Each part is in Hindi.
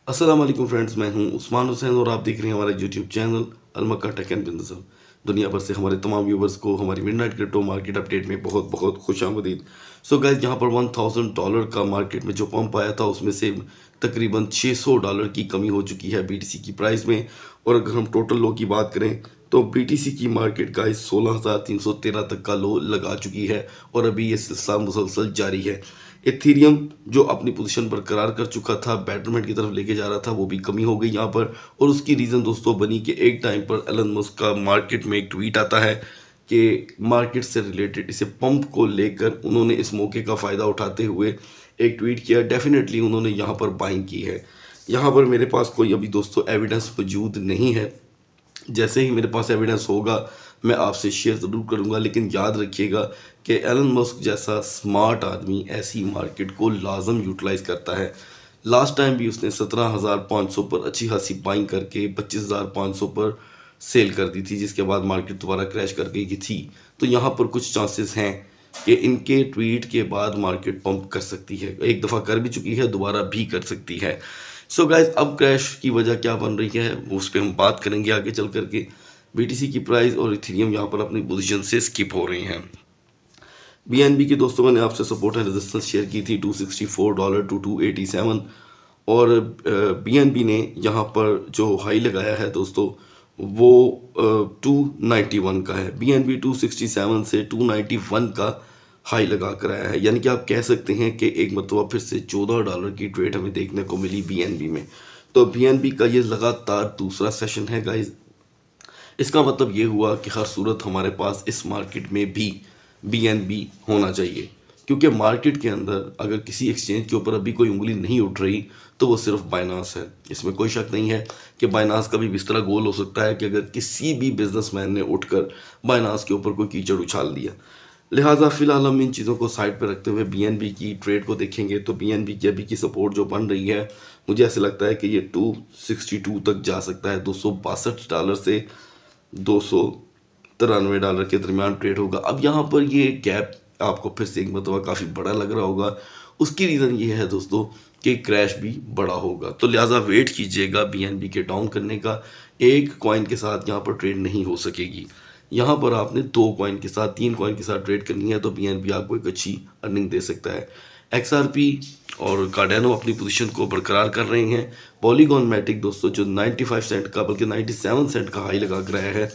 अस्सलाम वालेकुम फ्रेंड्स, मैं हूं उस्मान हुसैन और आप देख रहे हैं हमारा YouTube channel Almakka tech and business hub. दुनिया भर से हमारे तमाम व्यूवर्स को हमारी मिडनाइट क्रिप्टो मार्केट अपडेट में बहुत बहुत खुशामदीद। सो गाइस, यहाँ पर $1000 का मार्केट में जो पंप आया था उसमें से तकरीबन $600 की कमी हो चुकी है बीटीसी की प्राइस में। और अगर हम टोटल लो की बात करें तो बीटीसी की मार्केट गाइस 16,313 तक का लो लगा चुकी है और अभी ये सिलसिला मुसलसल जारी है। एथीरियम जो अपनी पोजीशन बरकरार कर चुका था, बेटरमेंट की तरफ लेके जा रहा था, वो भी कमी हो गई यहाँ पर। और उसकी रीज़न दोस्तों बनी कि एक टाइम पर एलन मस्क का मार्केट में एक ट्वीट आता है कि मार्केट से रिलेटेड इसे पंप को लेकर उन्होंने इस मौके का फ़ायदा उठाते हुए एक ट्वीट किया। डेफिनेटली उन्होंने यहाँ पर बाइंग की है। यहाँ पर मेरे पास कोई अभी दोस्तों एविडेंस मौजूद नहीं है। जैसे ही मेरे पास एविडेंस होगा मैं आपसे शेयर ज़रूर करूंगा, लेकिन याद रखिएगा कि एलन मस्क जैसा स्मार्ट आदमी ऐसी मार्केट को लाजम यूटिलाइज करता है। लास्ट टाइम भी उसने 17,500 पर अच्छी खासी बाइंग करके 25,500 पर सेल कर दी थी, जिसके बाद मार्केट दोबारा क्रैश कर गई थी। तो यहाँ पर कुछ चांसेस हैं कि इनके ट्वीट के बाद मार्केट पंप कर सकती है। एक दफ़ा कर भी चुकी है, दोबारा भी कर सकती है। सो गाइज, अब क्रैश की वजह क्या बन रही है उस पर हम बात करेंगे आगे चल करके। बीटीसी की प्राइस और इथेरियम यहाँ पर अपनी पोजीशन से स्किप हो रही हैं। बीएनबी की दोस्तों मैंने आपसे सपोर्ट एंड रेजिस्टेंस शेयर की थी $264 टू 287 और बीएनबी ने यहाँ पर जो हाई लगाया है दोस्तों वो 291 का है। बीएनबी 267 से 291 का हाई लगा कर आया है, यानी कि आप कह सकते हैं कि एक मतलब फिर से $14 की ट्रेड हमें देखने को मिली बीएनबी में। तो बीएनबी का ये लगातार दूसरा सेशन है गाइज। इसका मतलब ये हुआ कि हर सूरत हमारे पास इस मार्केट में भी बीएनबी होना चाहिए, क्योंकि मार्केट के अंदर अगर किसी एक्सचेंज के ऊपर अभी कोई उंगली नहीं उठ रही तो वो सिर्फ बाइनांस है। इसमें कोई शक नहीं है कि बाइनांस का भी इस तरह गोल हो सकता है कि अगर किसी भी बिजनेसमैन ने उठकर बाइनांस के ऊपर कोई कीचड़ उछाल दिया। लिहाजा फिलहाल हम इन चीज़ों को साइड पर रखते हुए बीएनबी की ट्रेड को देखेंगे। तो बीएनबी की अभी की सपोर्ट जो बन रही है, मुझे ऐसे लगता है कि ये 262 तक जा सकता है। $262 से $293 के दरमियान ट्रेड होगा। अब यहाँ पर ये गैप आपको फिर से एक मतलब काफ़ी बड़ा लग रहा होगा। उसकी रीज़न ये है दोस्तों कि क्रैश भी बड़ा होगा, तो लिहाजा वेट कीजिएगा बीएनबी के डाउन करने का। एक कॉइन के साथ यहाँ पर ट्रेड नहीं हो सकेगी। यहाँ पर आपने 2 कॉइन के साथ 3 कॉइन के साथ ट्रेड करनी है तो बीएनबी आपको एक अच्छी अर्निंग दे सकता है। एक्सआरपी और कार्डेनो अपनी पोजीशन को बरकरार कर रहे हैं। पॉलीगॉन मैटिक दोस्तों जो 95 सेंट का बल्कि 97 सेंट का हाई लगा कर आया है,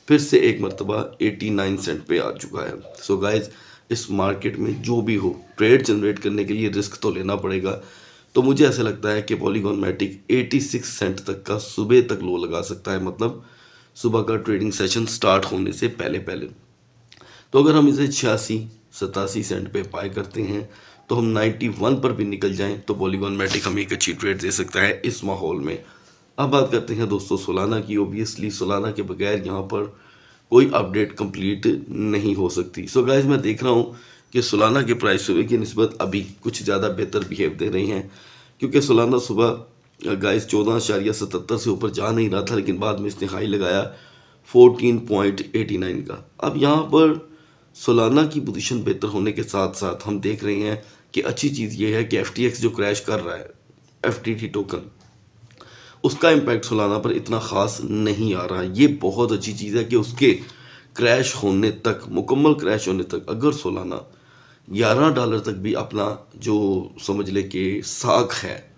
फिर से एक मरतबा 89 सेंट पे आ चुका है। सो गाइज, इस मार्केट में जो भी हो ट्रेड जनरेट करने के लिए रिस्क तो लेना पड़ेगा। तो मुझे ऐसा लगता है कि पॉलीगॉन मैटिक 86 सेंट तक का सुबह तक लो लगा सकता है, मतलब सुबह का ट्रेडिंग सेशन स्टार्ट होने से पहले पहले। तो अगर हम इसे 86-87 सेंट पे बाय करते हैं तो हम 91 पर भी निकल जाएं तो पॉलीगॉन मैटिक हमें एक अच्छी ट्रेड दे सकता है इस माहौल में। अब बात करते हैं दोस्तों सोलाना की। ओबियसली सोलाना के बगैर यहाँ पर कोई अपडेट कंप्लीट नहीं हो सकती। सो गाइज, मैं देख रहा हूँ कि सोलाना के प्राइस सुबह की निस्बत अभी कुछ ज़्यादा बेहतर बिहेव दे रही हैं, क्योंकि सोलाना सुबह गाइस 14.77 से ऊपर जा नहीं रहा था, लेकिन बाद में इसने हाई लगाया 14.89 का। अब यहाँ पर सोलाना की पोजीशन बेहतर होने के साथ साथ हम देख रहे हैं कि अच्छी चीज़ ये है कि FTX जो क्रैश कर रहा है, FTT टोकन, उसका इम्पैक्ट सोलाना पर इतना ख़ास नहीं आ रहा है। ये बहुत अच्छी चीज़ है कि उसके क्रैश होने तक, मुकम्मल क्रैश होने तक, अगर सोलाना $11 तक भी अपना जो समझ ले कि साख है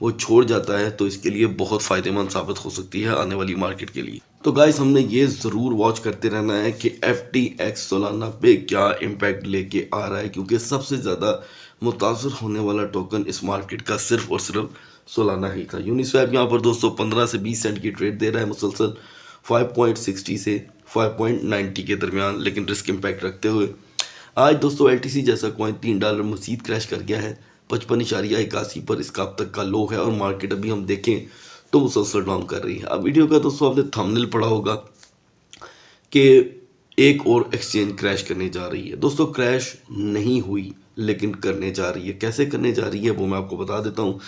वो छोड़ जाता है तो इसके लिए बहुत फ़ायदेमंद साबित हो सकती है आने वाली मार्केट के लिए। तो गाइस, हमने ये ज़रूर वॉच करते रहना है कि FTX सोलाना पे क्या इम्पैक्ट लेके आ रहा है, क्योंकि सबसे ज़्यादा मुतासर होने वाला टोकन इस मार्केट का सिर्फ और सिर्फ सोलाना ही था। यूनिस्वैप यहाँ पर दोस्तों 15 से 20 सेंट की ट्रेड दे रहा है मुसलसल 5.60 से 5.90 के दरमियान, लेकिन रिस्क इम्पैक्ट रखते हुए। आज दोस्तों LTC जैसा कॉइन $3 मजीद क्रैश कर गया है। 55.81 पर इसका अब तक का लो है और मार्केट अभी हम देखें तो मुसलसल डाउन कर रही है। अब वीडियो का दोस्तों आपने थंबनेल पढ़ा होगा कि एक और एक्सचेंज क्रैश करने जा रही है। दोस्तों क्रैश नहीं हुई लेकिन करने जा रही है। कैसे करने जा रही है वो मैं आपको बता देता हूँ।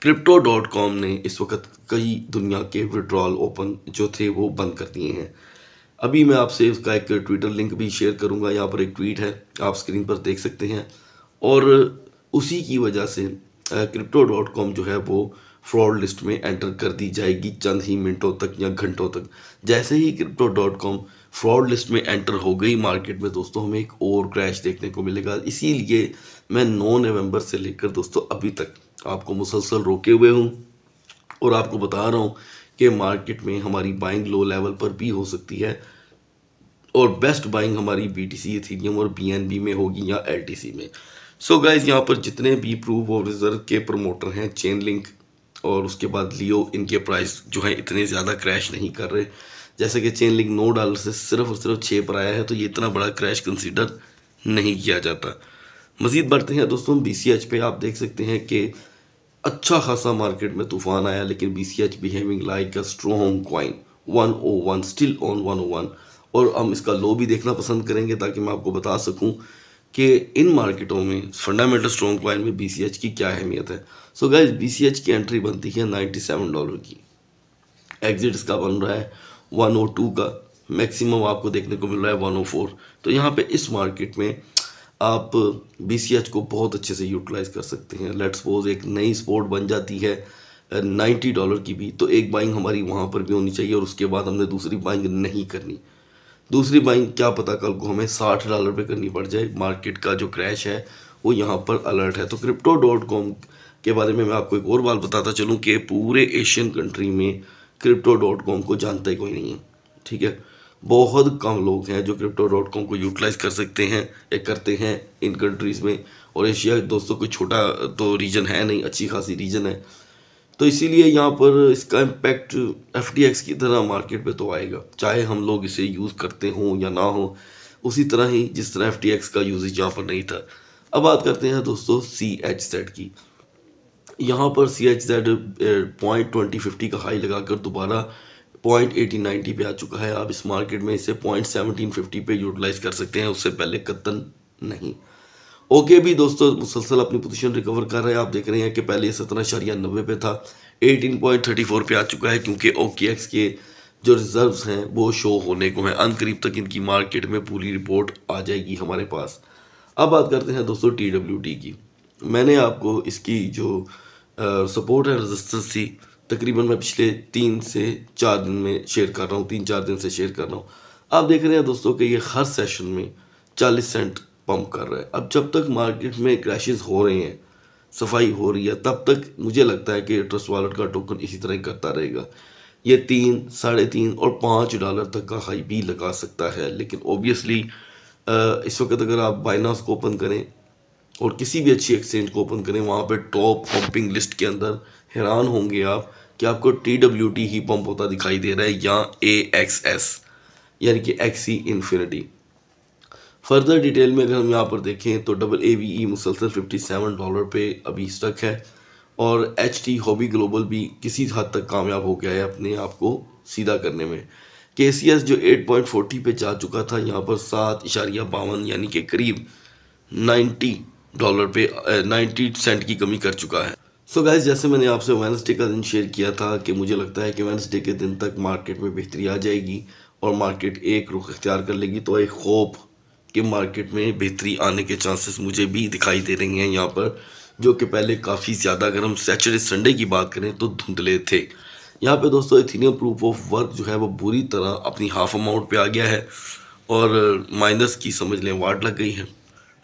Crypto.com ने इस वक्त कई दुनिया के विड्रॉल ओपन जो थे वो बंद कर दिए हैं। अभी मैं आपसे उसका एक ट्विटर लिंक भी शेयर करूंगा। यहाँ पर एक ट्वीट है, आप स्क्रीन पर देख सकते हैं। और उसी की वजह से Crypto.com जो है वो फ्रॉड लिस्ट में एंटर कर दी जाएगी चंद ही मिनटों तक या घंटों तक। जैसे ही Crypto.com फ्रॉड लिस्ट में एंटर हो गई मार्केट में दोस्तों, हमें एक और क्रैश देखने को मिलेगा। इसीलिए मैं 9 नवंबर से लेकर दोस्तों अभी तक आपको मुसलसल रोके हुए हूँ और आपको बता रहा हूँ कि मार्केट में हमारी बाइंग लो लेवल पर भी हो सकती है और बेस्ट बाइंग हमारी BTC, इथेरियम और BNB में होगी या LTC में। सो गाइज, यहाँ पर जितने भी प्रूफ ऑफ रिजर्व के प्रमोटर हैं, चेन लिंक और उसके बाद लियो, इनके प्राइस जो है इतने ज़्यादा क्रैश नहीं कर रहे। जैसे कि चेन लिंक $9 से सिर्फ और सिर्फ 6 पर आया है, तो ये इतना बड़ा क्रैश कंसीडर नहीं किया जाता। मज़ीद बढ़ते हैं दोस्तों BCH पे। आप देख सकते हैं कि अच्छा खासा मार्केट में तूफान आया, लेकिन BCH behaving like a strong coin, 101 still on 101। और हम इसका लो भी देखना पसंद करेंगे ताकि मैं आपको बता सकूं कि इन मार्केटों में फंडामेंटल स्ट्रॉन्ग कॉइन में BCH की क्या अहमियत है। सो गाइस, BCH की एंट्री बनती है $97 की, एग्जिट इसका बन रहा है 102 का, मैक्सिमम आपको देखने को मिल रहा है 104। तो यहाँ पे इस मार्केट में आप BCH को बहुत अच्छे से यूटिलाइज कर सकते हैं। लेट्स सपोज एक नई स्पोर्ट बन जाती है $90 की भी, तो एक बाइंग हमारी वहाँ पर भी होनी चाहिए और उसके बाद हमने दूसरी बाइंग नहीं करनी। दूसरी बाइंग क्या पता कल को हमें $60 पे करनी पड़ जाए। मार्केट का जो क्रैश है वो यहाँ पर अलर्ट है। तो Crypto.com के बारे में मैं आपको एक और बात बताता चलूँ कि पूरे एशियन कंट्री में Crypto.com को जानता ही कोई नहीं है, ठीक है। बहुत कम लोग हैं जो Crypto.com को यूटिलाइज कर सकते हैं या करते हैं इन कंट्रीज़ में। और एशिया दोस्तों कोई छोटा तो रीजन है नहीं, अच्छी खासी रीजन है। तो इसीलिए यहाँ पर इसका इम्पैक्ट FTX की तरह मार्केट पे तो आएगा, चाहे हम लोग इसे यूज़ करते हों या ना हो, उसी तरह ही जिस तरह FTX का यूजेज यहाँ पर नहीं था। अब बात करते हैं दोस्तों CHZ की। यहाँ पर CHZ 0.2050 का हाई लगाकर दोबारा 0.1890 पे आ चुका है। आप इस मार्केट में इसे 0.1750 पे यूटिलाइज कर सकते हैं, उससे पहले कतन नहीं। ओके भी दोस्तों मुसलसल अपनी पोजीशन रिकवर कर रहे हैं। आप देख रहे हैं कि पहले 17.90 पे था, 18.34 पे आ चुका है, क्योंकि OKX के जो रिजर्व्स हैं वो शो होने को हैं। अनकरीब तक इनकी मार्केट में पूरी रिपोर्ट आ जाएगी हमारे पास। अब बात करते हैं दोस्तों TWT की। मैंने आपको इसकी जो सपोर्ट है रेजिस्टेंस थी, तकरीबन मैं पिछले 3 से 4 दिन में शेयर कर रहा हूँ, 3-4 दिन से शेयर कर रहा हूँ। आप देख रहे हैं दोस्तों कि ये हर सेशन में 40 सेंट पंप कर रहा है। अब जब तक मार्केट में क्रैशेस हो रहे हैं, सफाई हो रही है, तब तक मुझे लगता है कि ट्रस्ट वॉलेट का टोकन इसी तरह करता रहेगा। ये 3, $3.5 और $5 तक का हाई भी लगा सकता है। लेकिन ओबियसली इस वक्त अगर आप बाइनांस को ओपन करें और किसी भी अच्छी एक्सचेंज को ओपन करें, वहाँ पे टॉप पंपिंग लिस्ट के अंदर हैरान होंगे आप कि आपको TWT ही पंप होता दिखाई दे रहा है या AXS यानी कि XC इन्फिनिटी। फर्दर डिटेल में अगर हम यहाँ पर देखें तो AAVE मुसलसल $57 पे अभी स्टक है और HT हॉबी ग्लोबल भी किसी हद तक कामयाब हो गया है अपने आप को सीधा करने में। KCS जो 8.40 पे जा चुका था, यहाँ पर 7.52 यानी कि करीब $90 पे 90 सेंट की कमी कर चुका है। सो गाइस, जैसे मैंने आपसे वेडनेसडे का दिन शेयर किया था कि मुझे लगता है कि वेडनेसडे के दिन तक मार्केट में बेहतरी आ जाएगी और मार्केट एक रुख इख्तियार कर लेगी, तो एक होप कि मार्केट में बेहतरी आने के चांसेस मुझे भी दिखाई दे रही हैं यहाँ पर, जो कि पहले काफ़ी ज़्यादा, अगर हम सैटरडे संडे की बात करें तो धुंधले थे। यहाँ पे दोस्तों इथेरियम प्रूफ ऑफ वर्क जो है वो बुरी तरह अपनी हाफ अमाउंट पे आ गया है और माइनस की समझ लें वाट लग गई है,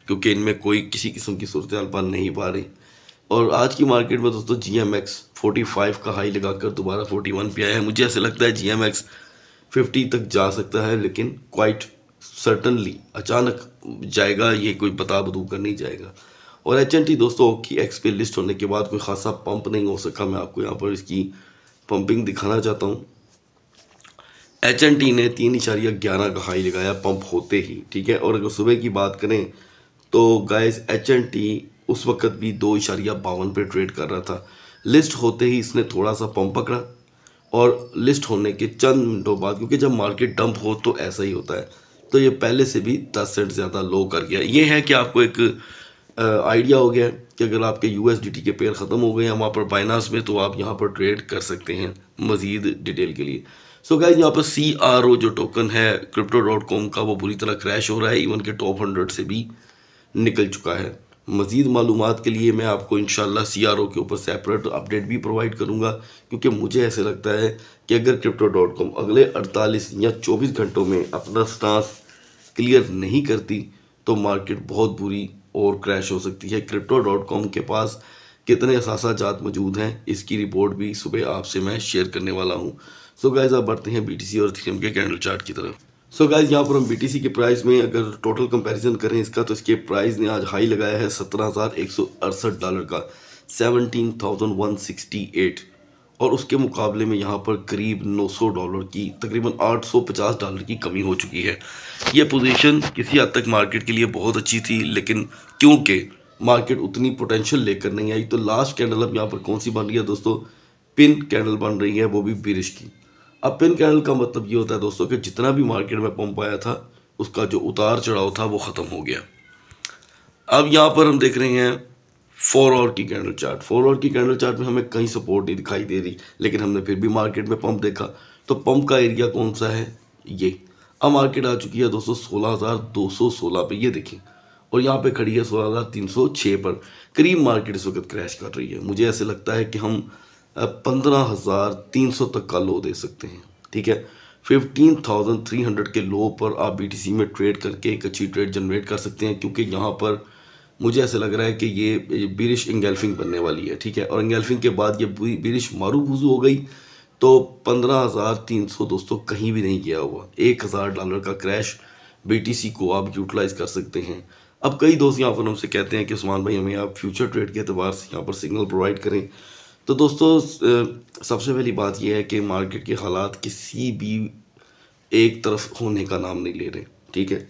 क्योंकि इनमें कोई किसी किस्म की सूरत हाल बन नहीं पा रही। और आज की मार्केट में दोस्तों GMX 45 का हाई लगाकर दोबारा 41 पे आया है। मुझे ऐसे लगता है GMX 50 तक जा सकता है, लेकिन क्वाइट सर्टनली अचानक जाएगा, ये कोई बता बदू कर नहीं जाएगा। और HNT दोस्तों की OKX पे लिस्ट होने के बाद कोई खासा पंप नहीं हो सका। मैं आपको यहाँ पर इसकी पंपिंग दिखाना चाहता हूँ। HNT ने 3.11 का हाई लगाया पंप होते ही, ठीक है। और अगर सुबह की बात करें तो गाइस HNT उस वक्त भी 2.52 पे ट्रेड कर रहा था। लिस्ट होते ही इसने थोड़ा सा पंप पकड़ा और लिस्ट होने के चंद मिनटों बाद, क्योंकि जब मार्केट डंप हो तो ऐसा ही होता है, तो ये पहले से भी 10 सेंट ज़्यादा लो कर गया। ये है कि आपको एक आइडिया हो गया कि अगर आपके USDT के पेयर ख़त्म हो गए हैं वहाँ पर बाइनांस में, तो आप यहाँ पर ट्रेड कर सकते हैं मज़ीद डिटेल के लिए। सो गाइस, यहाँ पर CRO जो टोकन है Crypto.com का, वो बुरी तरह क्रैश हो रहा है, इवन के टॉप 100 से भी निकल चुका है। मज़ीद मालूमात के लिए मैं आपको इंशाल्लाह CRO के ऊपर सेपरेट अपडेट भी प्रोवाइड करूँगा, क्योंकि मुझे ऐसे लगता है कि अगर Crypto.com अगले 48 या 24 घंटों में अपना स्टांस क्लियर नहीं करती तो मार्केट बहुत बुरी और क्रैश हो सकती है। Crypto.com के पास कितने असासाजात मौजूद हैं इसकी रिपोर्ट भी सुबह आपसे मैं शेयर करने वाला हूँ। सो गाइस अब बढ़ते हैं BTC और इथेरियम के कैंडल चार्ट की तरफ। सो गाइस यहाँ पर हम BTC के प्राइस में अगर टोटल कंपैरिजन करें इसका, तो इसके प्राइस ने आज हाई लगाया है $17,168 का, 17,168, और उसके मुकाबले में यहाँ पर करीब $900 की, तकरीबन $850 की कमी हो चुकी है। ये पोजीशन किसी हद तक मार्केट के लिए बहुत अच्छी थी, लेकिन क्योंकि मार्केट उतनी पोटेंशियल लेकर नहीं आई, तो लास्ट कैंडल अब यहाँ पर कौन सी बन रही है दोस्तों, पिन कैंडल बन रही है, वो भी बिरिश की। अब पिन कैंडल का मतलब ये होता है दोस्तों कि जितना भी मार्केट में पंप आया था उसका जो उतार चढ़ाव था वो ख़त्म हो गया। अब यहाँ पर हम देख रहे हैं 4 आवर की कैंडल चार्ट। 4 आवर की कैंडल चार्ट में हमें कहीं सपोर्ट नहीं दिखाई दे रही, लेकिन हमने फिर भी मार्केट में पंप देखा। तो पंप का एरिया कौन सा है, ये अब मार्केट आ चुकी है दोस्तों 16,216 पे, ये देखें, और यहाँ पे खड़ी है 16,306 पर। करीब मार्केट इस वक्त क्रैश कर रही है। मुझे ऐसे लगता है कि हम 15,300 तक का लो दे सकते हैं, ठीक है। 15,300 के लो पर आप BTC में ट्रेड करके एक अच्छी ट्रेड जनरेट कर सकते हैं, क्योंकि यहाँ पर मुझे ऐसे लग रहा है कि ये बिरिश इंगल्फिंग बनने वाली है, ठीक है। और इंगल्फिंग के बाद ये बिरिश मारूबूजू हो गई तो 15,300 दोस्तों कहीं भी नहीं गया हुआ। $1,000 का क्रैश BTC को आप यूटिलाइज कर सकते हैं। अब कई दोस्त यहाँ पर हमसे कहते हैं कि उस्मान भाई हमें आप फ्यूचर ट्रेड के एतबार से यहाँ पर सिग्नल प्रोवाइड करें। तो दोस्तों सबसे पहली बात यह है कि मार्केट के हालात किसी भी एक तरफ होने का नाम नहीं ले रहे, ठीक है।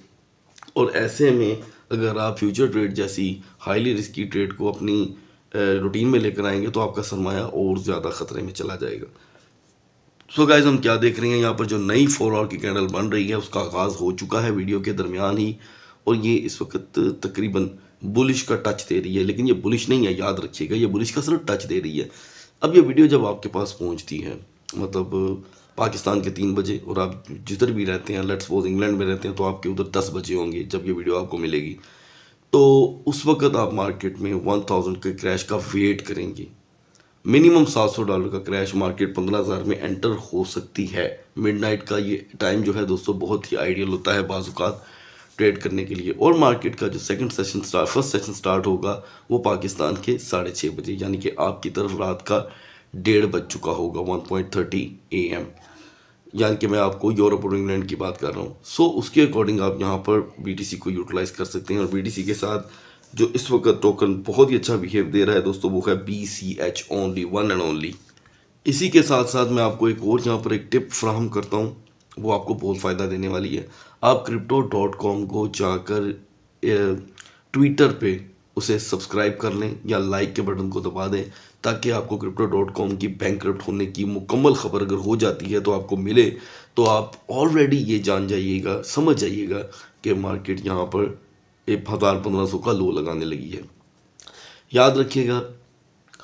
और ऐसे में अगर आप फ्यूचर ट्रेड जैसी हाईली रिस्की ट्रेड को अपनी रूटीन में लेकर आएंगे तो आपका सरमाया और ज़्यादा ख़तरे में चला जाएगा। सो गाइस हम क्या देख रहे हैं, यहाँ पर जो नई 4 आवर की कैंडल बन रही है उसका आगाज़ हो चुका है वीडियो के दरमियान ही, और ये इस वक्त तकरीबन बुलिश का टच दे रही है, लेकिन ये बुलिश नहीं है, याद रखिएगा, ये बुलिश का सिर्फ टच दे रही है। अब ये वीडियो जब आपके पास पहुंचती है, मतलब पाकिस्तान के 3 बजे, और आप जिधर भी रहते हैं, लेट्स सपोज इंग्लैंड में रहते हैं, तो आपके उधर 10 बजे होंगे जब ये वीडियो आपको मिलेगी, तो उस वक्त आप मार्केट में 1000 के क्रैश का वेट करेंगे। मिनिमम $700 का क्रैश मार्केट 15,000 में एंटर हो सकती है। मिडनाइट का ये टाइम जो है दोस्तों बहुत ही आइडियल होता है बाज़-औक़ात ट्रेड करने के लिए। और मार्केट का जो फर्स्ट सेशन स्टार्ट होगा वो पाकिस्तान के 6:30 बजे, यानी कि आपकी तरफ रात का 1:30 बज चुका होगा, 1:30 AM, यानी कि मैं आपको यूरोप और इंग्लैंड की बात कर रहा हूँ। सो उसके अकॉर्डिंग आप यहाँ पर BTC को यूटिलाइज़ कर सकते हैं। और BTC के साथ जो इस वक्त टोकन बहुत ही अच्छा बिहेव दे रहा है दोस्तों वो है BCH only, one and only. इसी के साथ साथ मैं आपको एक और यहाँ पर एक टिप फ्राहम करता हूँ, वो आपको बहुत फ़ायदा देने वाली है। आप Crypto.com को जाकर ट्विटर पे उसे सब्सक्राइब कर लें या लाइक के बटन को दबा दें, ताकि आपको Crypto.com की बैंकरप्ट होने की मुकम्मल खबर अगर हो जाती है तो आपको मिले, तो आप ऑलरेडी ये जान जाइएगा, समझ जाइएगा कि मार्केट यहाँ पर 1,000-1,500 का लो लगाने लगी है। याद रखिएगा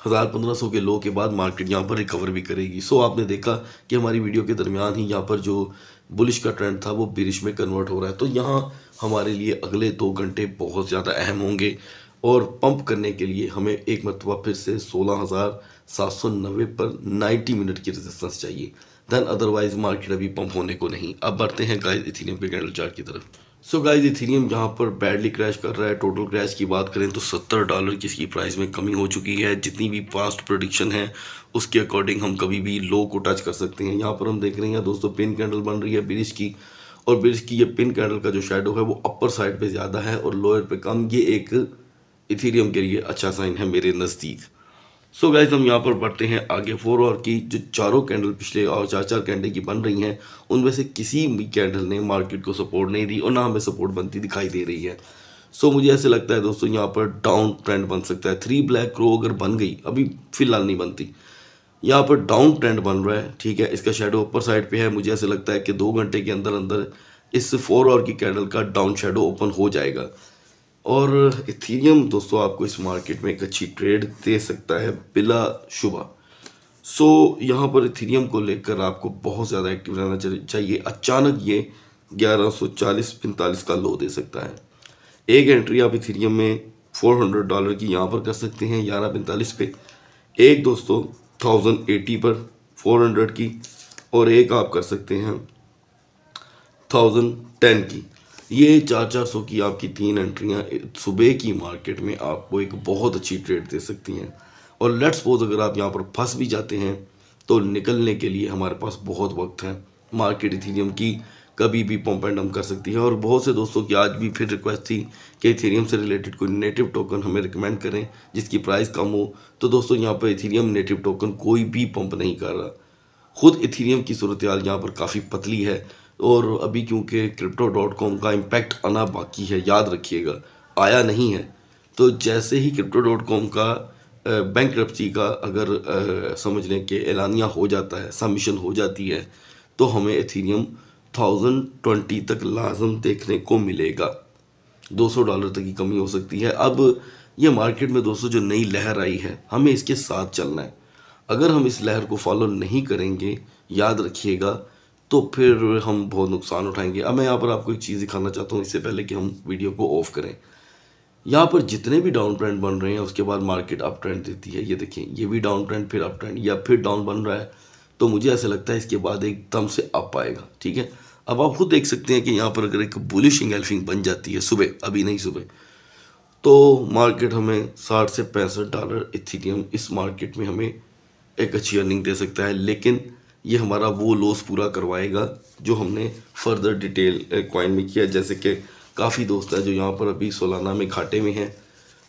1,000-1,500 के लो के बाद मार्केट यहाँ पर रिकवर भी करेगी। सो आपने देखा कि हमारी वीडियो के दरमियान ही यहाँ पर जो बुलिश का ट्रेंड था वो बिरिश में कन्वर्ट हो रहा है। तो यहाँ हमारे लिए अगले 2 घंटे बहुत ज़्यादा अहम होंगे, और पंप करने के लिए हमें एक मरतबा फिर से 16,790 पर 90 मिनट की रेजिस्टेंस चाहिए, दैन अदरवाइज मार्केट अभी पंप होने को नहीं। अब बढ़ते हैं गाइस इथेरियम के कैंडल चार्ट की तरफ। सो गाइस इथेरियम यहाँ पर बैडली क्रैश कर रहा है। टोटल क्रैश की बात करें तो $70 की इसकी प्राइस में कमी हो चुकी है। जितनी भी पास्ट प्रेडिक्शन है उसके अकॉर्डिंग हम कभी भी लो को टच कर सकते हैं। यहाँ पर हम देख रहे हैं दोस्तों पिन कैंडल बन रही है बिरिश की, और बिरिश की ये पिन कैंडल का जो शेडो है वो अपर साइड पे ज़्यादा है और लोअर पे कम। ये एक इथेरियम के लिए अच्छा साइन है मेरे नज़दीक। सो गाइस हम यहाँ पर बढ़ते हैं आगे। 4 आवर की जो चारों कैंडल पिछले और 4 कैंडल की बन रही हैं, उनमें से किसी भी कैंडल ने मार्केट को सपोर्ट नहीं दी और ना हमें सपोर्ट बनती दिखाई दे रही है। सो मुझे ऐसे लगता है दोस्तों यहाँ पर डाउन ट्रेंड बन सकता है। 3 ब्लैक क्रो अगर बन गई, अभी फिलहाल नहीं बनती, यहाँ पर डाउन ट्रेंड बन रहा है, ठीक है। इसका शेडो ऊपर साइड पे है। मुझे ऐसे लगता है कि 2 घंटे के अंदर अंदर इस 4 आवर की कैंडल का डाउन शेडो ओपन हो जाएगा, और इथेरियम दोस्तों आपको इस मार्केट में एक अच्छी ट्रेड दे सकता है बिला शुबा। सो यहाँ पर इथेरियम को लेकर आपको बहुत ज़्यादा एक्टिव रहना चाहिए। अचानक ये 1140-45 का लो दे सकता है। एक एंट्री आप इथेरियम में $400 की यहाँ पर कर सकते हैं 11:45 पे। एक दोस्तों 1080 पर 400 की, और एक आप कर सकते हैं 1010 की। ये 400 की आपकी 3 एंट्रियाँ सुबह की मार्केट में आपको एक बहुत अच्छी ट्रेड दे सकती हैं। और लेट्स सपोज अगर आप यहाँ पर फंस भी जाते हैं तो निकलने के लिए हमारे पास बहुत वक्त है। मार्केट इथेरियम की कभी भी पंप एंड डंप कर सकती है। और बहुत से दोस्तों की आज भी फिर रिक्वेस्ट थी कि इथेरियम से रिलेटेड कोई नेटिव टोकन हमें रिकमेंड करें जिसकी प्राइस कम हो। तो दोस्तों यहाँ पर इथेरियम नेटिव टोकन कोई भी पंप नहीं कर रहा। खुद इथेरियम की सूरत हाल यहाँ पर काफ़ी पतली है, और अभी क्योंकि Crypto.com का इम्पैक्ट आना बाकी है, याद रखिएगा, आया नहीं है। तो जैसे ही Crypto.com का बैंकरप्सी का अगर समझ लें कि एलानिया हो जाता है, सबमिशन हो जाती है, तो हमें इथेरियम 1020 तक लाजम देखने को मिलेगा। $200 तक की कमी हो सकती है। अब ये मार्केट में दोस्तों जो नई लहर आई है, हमें इसके साथ चलना है। अगर हम इस लहर को फॉलो नहीं करेंगे, याद रखिएगा, तो फिर हम बहुत नुकसान उठाएंगे। अब मैं यहाँ पर आपको एक चीज़ दिखाना चाहता हूँ इससे पहले कि हम वीडियो को ऑफ करें। यहाँ पर जितने भी डाउन ट्रेंड बन रहे हैं उसके बाद मार्केट अप ट्रेंड देती है। ये देखें, ये भी डाउन ट्रेंड, फिर अप ट्रेंड, या फिर डाउन बन रहा है। तो मुझे ऐसा लगता है इसके बाद एकदम से अप आएगा। ठीक है, अब आप खुद देख सकते हैं कि यहाँ पर अगर एक बुलिश एंगल्फिंग बन जाती है सुबह, अभी नहीं सुबह, तो मार्केट हमें $60 से $65 इथेरियम इस मार्केट में हमें एक अच्छी अर्निंग दे सकता है। लेकिन ये हमारा वो लॉस पूरा करवाएगा जो हमने फर्दर डिटेल कॉइन में किया। जैसे कि काफ़ी दोस्त हैं जो यहाँ पर अभी सोलाना में घाटे में हैं।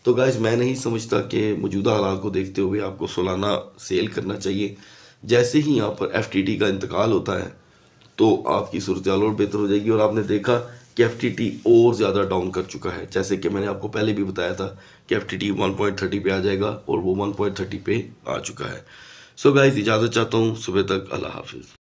तो गाइस, मैं नहीं समझता कि मौजूदा हालात को देखते हुए आपको सोलाना सेल करना चाहिए। जैसे ही यहाँ पर FTT का इंतकाल होता है तो आपकी सूरत हाल और बेहतर हो जाएगी। और आपने देखा कि FTT और ज़्यादा डाउन कर चुका है। जैसे कि मैंने आपको पहले भी बताया था कि FTT 1.30 पे आ जाएगा, और वो 1.30 पे आ चुका है। सो गाइस, इजाज़त चाहता हूँ, सुबह तक, अल्लाह हाफिज़।